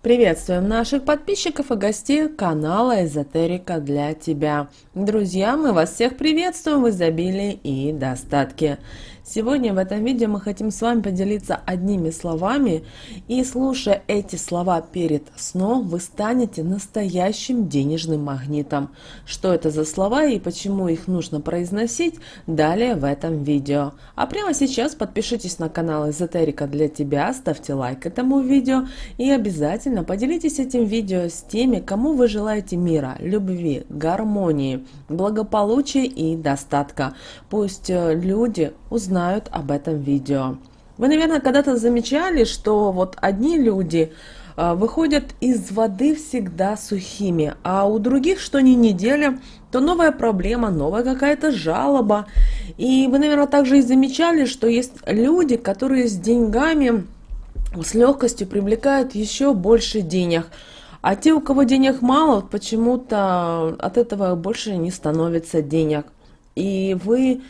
Приветствуем наших подписчиков и гостей канала Эзотерика для тебя. Друзья, мы вас всех приветствуем в изобилии и достатке. Сегодня в этом видео мы хотим с вами поделиться одними словами, и слушая эти слова перед сном, вы станете настоящим денежным магнитом. Что это за слова и почему их нужно произносить, далее в этом видео. А прямо сейчас подпишитесь на канал Эзотерика для тебя, ставьте лайк этому видео и обязательно поделитесь этим видео с теми, кому вы желаете мира, любви, гармонии, благополучия и достатка. Пусть люди узнают об этом видео. Вы, наверное, когда-то замечали, что вот одни люди выходят из воды всегда сухими, а у других, что ни неделя, то новая проблема, новая какая-то жалоба. И вы, наверное, также и замечали, что есть люди, которые с деньгами, с легкостью привлекают еще больше денег. А те, у кого денег мало, почему-то от этого больше не становится денег. И вы,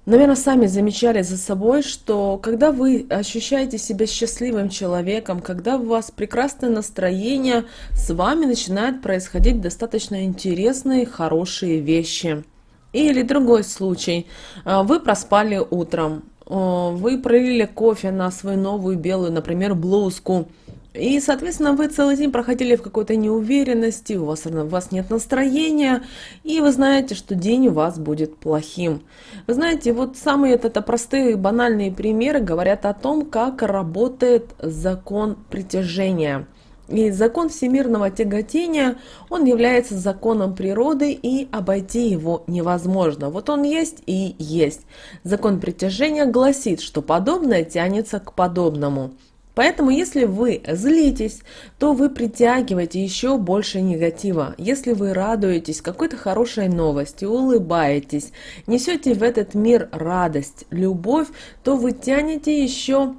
наверное, сами замечали за собой, что когда вы ощущаете себя счастливым человеком, когда у вас прекрасное настроение, с вами начинают происходить достаточно интересные, хорошие вещи. Или другой случай. Вы проспали утром, вы пролили кофе на свою новую белую, например, блузку. И, соответственно, вы целый день проходили в какой-то неуверенности, у вас нет настроения, и вы знаете, что день у вас будет плохим. Вы знаете, вот самые это простые банальные примеры говорят о том, как работает закон притяжения. И закон всемирного тяготения, он является законом природы, и обойти его невозможно. Вот он есть и есть. Закон притяжения гласит, что подобное тянется к подобному. Поэтому, если вы злитесь, то вы притягиваете еще больше негатива. Если вы радуетесь какой-то хорошей новости, улыбаетесь, несете в этот мир радость, любовь, то вы тянете еще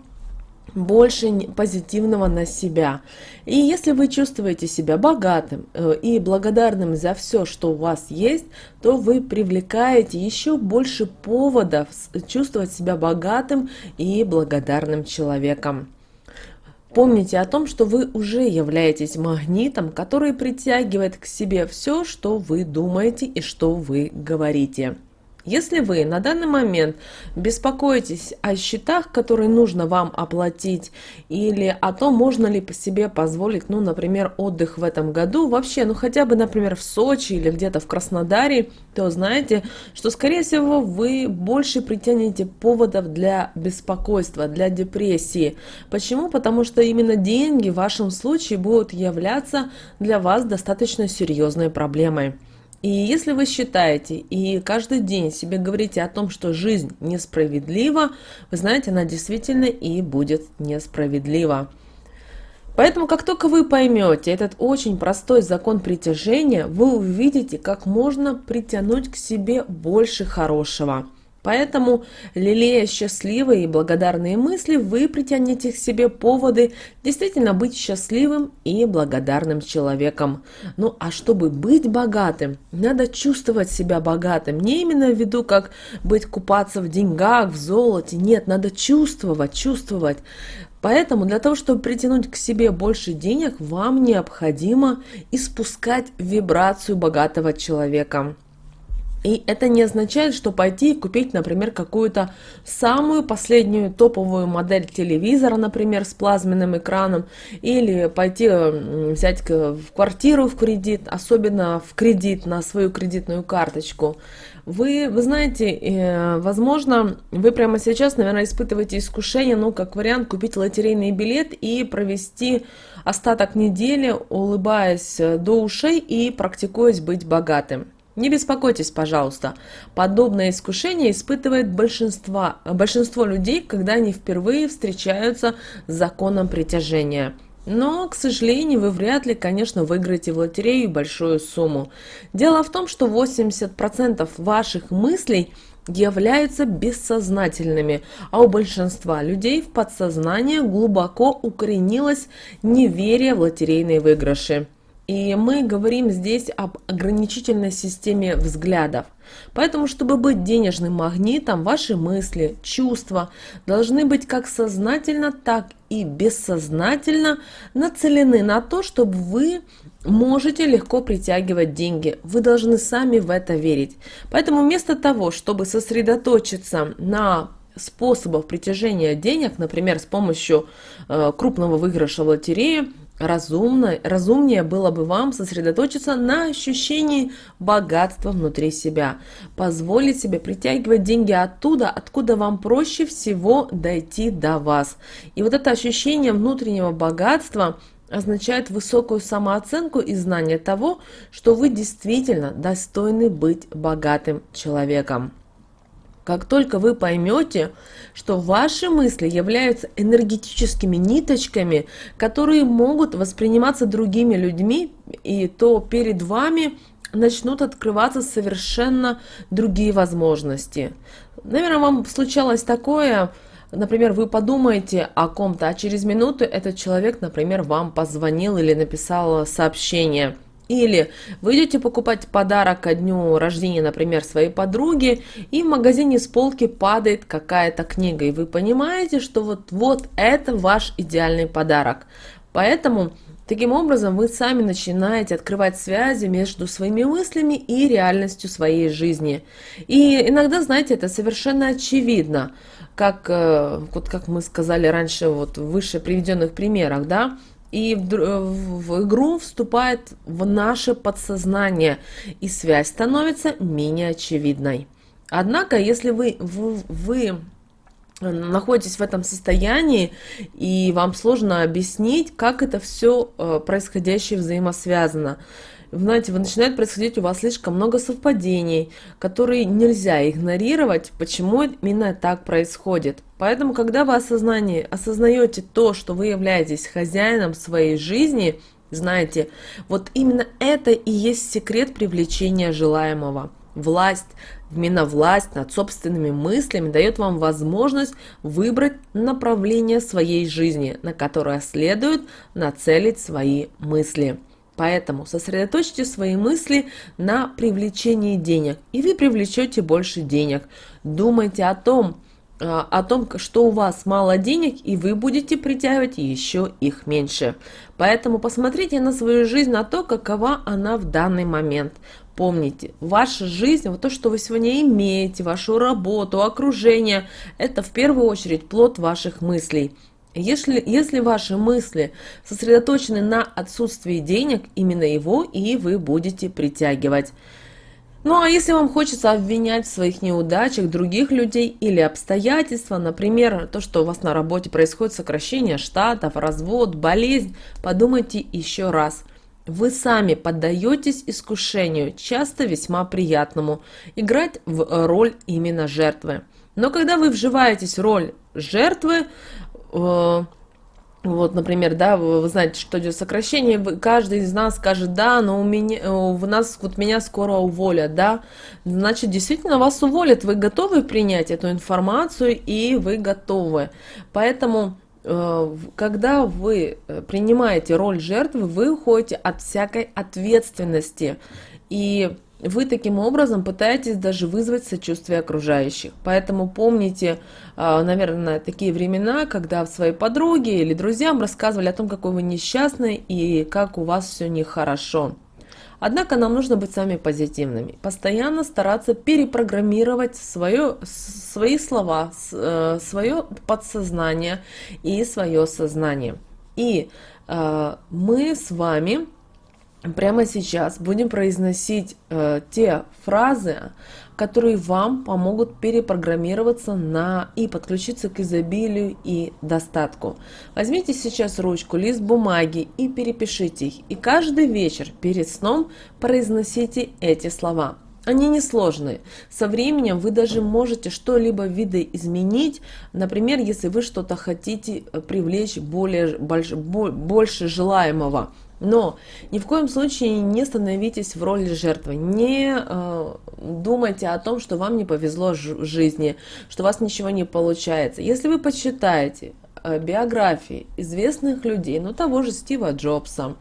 больше позитивного на себя. И если вы чувствуете себя богатым и благодарным за все, что у вас есть, то вы привлекаете еще больше поводов чувствовать себя богатым и благодарным человеком. Помните о том, что вы уже являетесь магнитом, который притягивает к себе все, что вы думаете и что вы говорите. Если вы на данный момент беспокоитесь о счетах, которые нужно вам оплатить, или о том, можно ли по себе позволить, например, отдых в этом году, вообще, хотя бы, например, в Сочи или где-то в Краснодаре, то знаете, что, скорее всего, вы больше притянете поводов для беспокойства, для депрессии. Почему? Потому что именно деньги в вашем случае будут являться для вас достаточно серьезной проблемой. И если вы считаете и каждый день себе говорите о том, что жизнь несправедлива, вы знаете, она действительно и будет несправедлива. Поэтому, как только вы поймете этот очень простой закон притяжения, вы увидите, как можно притянуть к себе больше хорошего. Поэтому, лелея счастливые и благодарные мысли, вы притянете к себе поводы действительно быть счастливым и благодарным человеком. А чтобы быть богатым, надо чувствовать себя богатым. Не именно в виду, как купаться в деньгах, в золоте. Нет, надо чувствовать. Поэтому для того, чтобы притянуть к себе больше денег, вам необходимо испускать вибрацию богатого человека. И это не означает, что пойти и купить, например, какую-то самую последнюю топовую модель телевизора, например, с плазменным экраном, или пойти взять квартиру в кредит, особенно в кредит на свою кредитную карточку. Вы знаете, возможно, вы прямо сейчас, наверное, испытываете искушение, как вариант, купить лотерейный билет и провести остаток недели, улыбаясь до ушей и практикуясь быть богатым. Не беспокойтесь, пожалуйста. Подобное искушение испытывает большинство людей, когда они впервые встречаются с законом притяжения. Но, к сожалению, вы вряд ли, конечно, выиграете в лотерею большую сумму. Дело в том, что 80% ваших мыслей являются бессознательными, а у большинства людей в подсознании глубоко укоренилось неверие в лотерейные выигрыши. И мы говорим здесь об ограничительной системе взглядов. Поэтому, чтобы быть денежным магнитом, ваши мысли, чувства должны быть как сознательно, так и бессознательно нацелены на то, чтобы вы можете легко притягивать деньги. Вы должны сами в это верить. Поэтому вместо того, чтобы сосредоточиться на способах притяжения денег, например, с помощью крупного выигрыша в лотерее, разумнее было бы вам сосредоточиться на ощущении богатства внутри себя. Позволить себе притягивать деньги оттуда, откуда вам проще всего дойти до вас. И вот это ощущение внутреннего богатства означает высокую самооценку и знание того, что вы действительно достойны быть богатым человеком. Как только вы поймете, что ваши мысли являются энергетическими ниточками, которые могут восприниматься другими людьми, и то перед вами начнут открываться совершенно другие возможности. Наверное, вам случалось такое, например, вы подумаете о ком-то, а через минуту этот человек, например, вам позвонил или написал сообщение. Или вы идете покупать подарок ко дню рождения, например, своей подруге, и в магазине с полки падает какая-то книга, и вы понимаете, что вот это ваш идеальный подарок. Поэтому таким образом вы сами начинаете открывать связи между своими мыслями и реальностью своей жизни. И иногда, знаете, это совершенно очевидно, как мы сказали раньше, в выше приведенных примерах, да, и в игру вступает в наше подсознание, и связь становится менее очевидной. Однако, если вы находитесь в этом состоянии, и вам сложно объяснить, как это все происходящее взаимосвязано, знаете, начинает происходить у вас слишком много совпадений, которые нельзя игнорировать, почему именно так происходит. Поэтому, когда вы осознаете то, что вы являетесь хозяином своей жизни, знаете, вот именно это и есть секрет привлечения желаемого. Власть, именно власть над собственными мыслями дает вам возможность выбрать направление своей жизни, на которое следует нацелить свои мысли. Поэтому сосредоточьте свои мысли на привлечении денег, и вы привлечете больше денег. Думайте о том, что у вас мало денег, и вы будете притягивать еще их меньше. Поэтому посмотрите на свою жизнь, на то, какова она в данный момент. Помните, ваша жизнь, вот то, что вы сегодня имеете, вашу работу, окружение, это в первую очередь плод ваших мыслей. Если ваши мысли сосредоточены на отсутствии денег, именно его и вы будете притягивать. Ну а если вам хочется обвинять в своих неудачах других людей или обстоятельства, например, то, что у вас на работе происходит сокращение штатов, развод, болезнь, подумайте еще раз. Вы сами поддаетесь искушению, часто весьма приятному, играть в роль именно жертвы. Но когда вы вживаетесь в роль жертвы, вот, например, да, вы знаете, что идет сокращение, каждый из нас скажет, да, но меня скоро уволят, да, значит, действительно вас уволят, вы готовы принять эту информацию, и вы готовы. Поэтому, когда вы принимаете роль жертвы, вы уходите от всякой ответственности, и вы таким образом пытаетесь даже вызвать сочувствие окружающих. Поэтому помните, наверное, такие времена, когда своей подруге или друзьям рассказывали о том, какой вы несчастный и как у вас все нехорошо. Однако нам нужно быть сами позитивными, постоянно стараться перепрограммировать свои слова, свое подсознание и свое сознание. И мы с вами прямо сейчас будем произносить те фразы, которые вам помогут перепрограммироваться и подключиться к изобилию и достатку. Возьмите сейчас ручку, лист бумаги и перепишите их. И каждый вечер перед сном произносите эти слова. Они несложные. Со временем вы даже можете что-либо видоизменить. Например, если вы что-то хотите привлечь больше желаемого. Но ни в коем случае не становитесь в роли жертвы, не думайте о том, что вам не повезло в жизни, что у вас ничего не получается. Если вы почитаете биографии известных людей, того же Стива Джобса,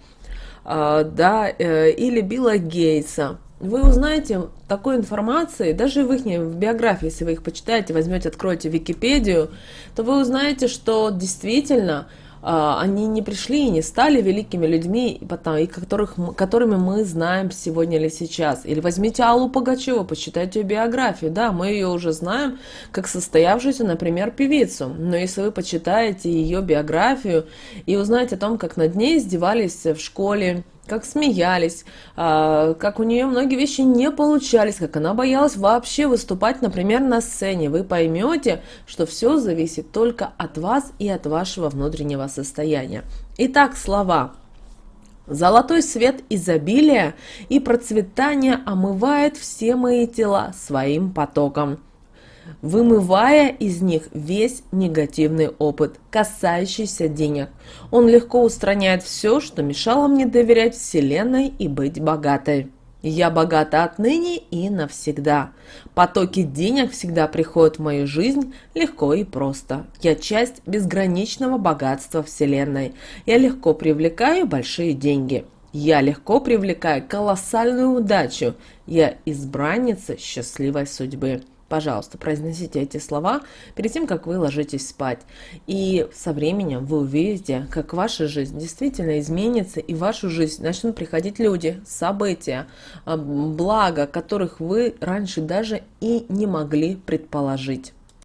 да, или Билла Гейтса. Вы узнаете такой информации, даже в биографии, если вы их почитаете, возьмете, откроете Википедию, то вы узнаете, что действительно они не пришли и не стали великими людьми, которыми мы знаем сегодня или сейчас. Или возьмите Аллу Пугачеву, почитайте ее биографию. Да, мы ее уже знаем как состоявшуюся, например, певицу. Но если вы почитаете ее биографию и узнаете о том, как над ней издевались в школе, как смеялись, как у нее многие вещи не получались, как она боялась вообще выступать, например, на сцене, вы поймете, что все зависит только от вас и от вашего внутреннего состояния. Итак, слова. Золотой свет изобилия и процветания омывает все мои тела своим потоком, вымывая из них весь негативный опыт, касающийся денег. Он легко устраняет все, что мешало мне доверять Вселенной и быть богатой. Я богата отныне и навсегда. Потоки денег всегда приходят в мою жизнь легко и просто. Я часть безграничного богатства Вселенной. Я легко привлекаю большие деньги. Я легко привлекаю колоссальную удачу. Я избранница счастливой судьбы. Пожалуйста, произносите эти слова перед тем, как вы ложитесь спать. И со временем вы увидите, как ваша жизнь действительно изменится, и в вашу жизнь начнут приходить люди, события, блага, которых вы раньше даже и не могли предположить.